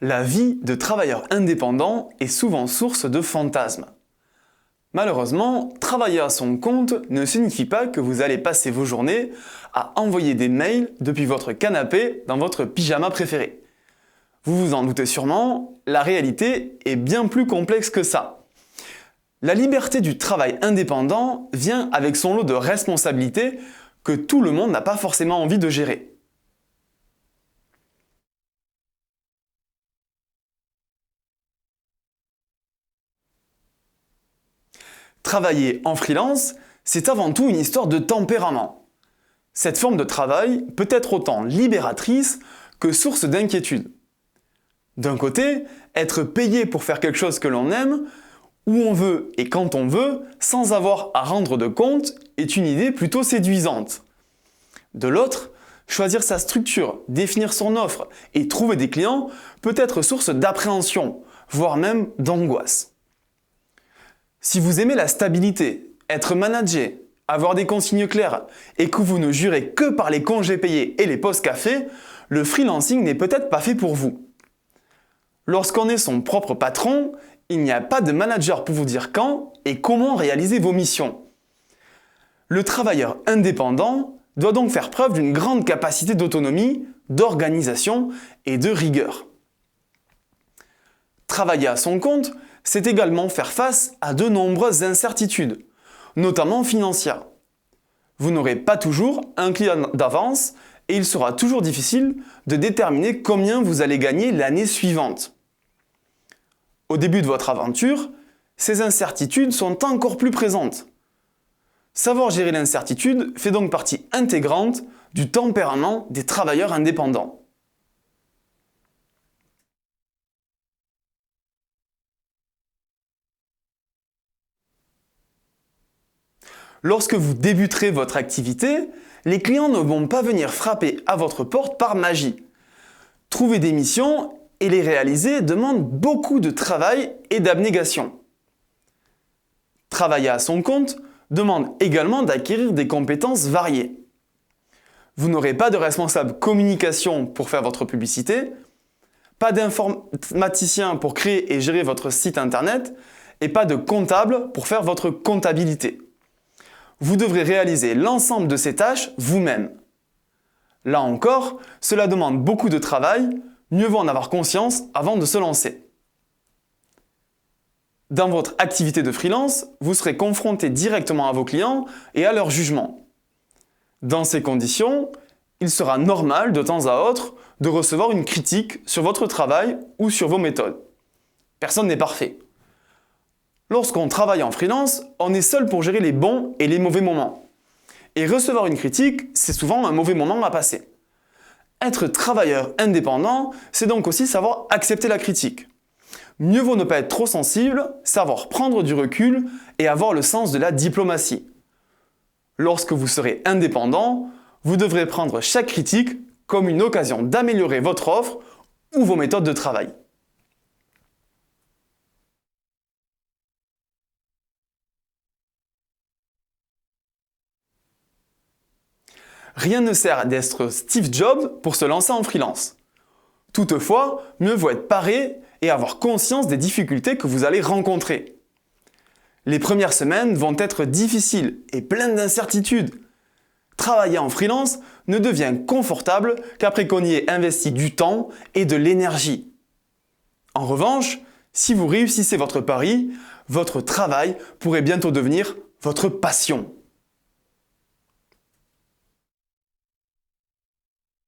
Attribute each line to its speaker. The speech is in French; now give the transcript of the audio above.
Speaker 1: La vie de travailleur indépendant est souvent source de fantasmes. Malheureusement, travailler à son compte ne signifie pas que vous allez passer vos journées à envoyer des mails depuis votre canapé dans votre pyjama préféré. Vous vous en doutez sûrement, la réalité est bien plus complexe que ça. La liberté du travail indépendant vient avec son lot de responsabilités que tout le monde n'a pas forcément envie de gérer. Travailler en freelance, c'est avant tout une histoire de tempérament. Cette forme de travail peut être autant libératrice que source d'inquiétude. D'un côté, être payé pour faire quelque chose que l'on aime, où on veut et quand on veut, sans avoir à rendre de compte, est une idée plutôt séduisante. De l'autre, choisir sa structure, définir son offre et trouver des clients peut être source d'appréhension, voire même d'angoisse. Si vous aimez la stabilité, être managé, avoir des consignes claires et que vous ne jurez que par les congés payés et les pauses café, le freelancing n'est peut-être pas fait pour vous. Lorsqu'on est son propre patron, il n'y a pas de manager pour vous dire quand et comment réaliser vos missions. Le travailleur indépendant doit donc faire preuve d'une grande capacité d'autonomie, d'organisation et de rigueur. Travailler à son compte, c'est également faire face à de nombreuses incertitudes, notamment financières. Vous n'aurez pas toujours un client d'avance et il sera toujours difficile de déterminer combien vous allez gagner l'année suivante. Au début de votre aventure, ces incertitudes sont encore plus présentes. Savoir gérer l'incertitude fait donc partie intégrante du tempérament des travailleurs indépendants. Lorsque vous débuterez votre activité, les clients ne vont pas venir frapper à votre porte par magie. Trouver des missions et les réaliser demande beaucoup de travail et d'abnégation. Travailler à son compte demande également d'acquérir des compétences variées. Vous n'aurez pas de responsable communication pour faire votre publicité, pas d'informaticien pour créer et gérer votre site internet et pas de comptable pour faire votre comptabilité. Vous devrez réaliser l'ensemble de ces tâches vous-même. Là encore, cela demande beaucoup de travail, mieux vaut en avoir conscience avant de se lancer. Dans votre activité de freelance, vous serez confronté directement à vos clients et à leur jugement. Dans ces conditions, il sera normal de temps à autre de recevoir une critique sur votre travail ou sur vos méthodes. Personne n'est parfait. Lorsqu'on travaille en freelance, on est seul pour gérer les bons et les mauvais moments. Et recevoir une critique, c'est souvent un mauvais moment à passer. Être travailleur indépendant, c'est donc aussi savoir accepter la critique. Mieux vaut ne pas être trop sensible, savoir prendre du recul et avoir le sens de la diplomatie. Lorsque vous serez indépendant, vous devrez prendre chaque critique comme une occasion d'améliorer votre offre ou vos méthodes de travail. Rien ne sert d'être Steve Jobs pour se lancer en freelance. Toutefois, mieux vaut être paré et avoir conscience des difficultés que vous allez rencontrer. Les premières semaines vont être difficiles et pleines d'incertitudes. Travailler en freelance ne devient confortable qu'après qu'on y ait investi du temps et de l'énergie. En revanche, si vous réussissez votre pari, votre travail pourrait bientôt devenir votre passion.